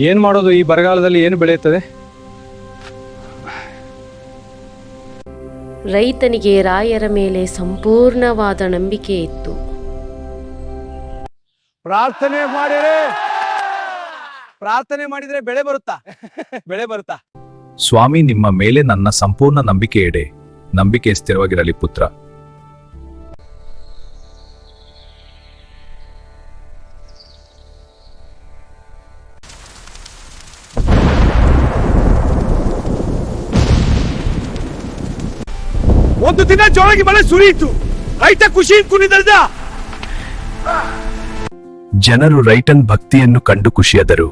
ಏನು ಮಾಡೋದು? ಈ ಬರಗಾಲದಲ್ಲಿ ಏನು ಬೆಳೆಯುತ್ತದೆ? ರೈತನಿಗೆ ರಾಯರ ಮೇಲೆ ಸಂಪೂರ್ಣವಾದ ನಂಬಿಕೆ ಇತ್ತು. ಪ್ರಾರ್ಥನೆ ಮಾಡಿದ್ರೆ ಬೆಳೆ ಬರುತ್ತಾ? ಬೆಳೆ ಬರುತ್ತಾ? ಸ್ವಾಮಿ, ನಿಮ್ಮ ಮೇಲೆ ನನ್ನ ಸಂಪೂರ್ಣ ನಂಬಿಕೆ ಇಡೆ. ನಂಬಿಕೆ ಸ್ಥಿರವಾಗಿರಲಿ ಪುತ್ರ. ಒಂದು ದಿನ ಜೋರಾಗಿ ಮಳೆ ಸುರಿಯಿತು. ರೈತ ಖುಷಿಯಿಂದ ಕುಣಿದ. ಜನರು ರೈತನ ಭಕ್ತಿಯನ್ನು ಕಂಡು ಖುಷಿಯಾದರು.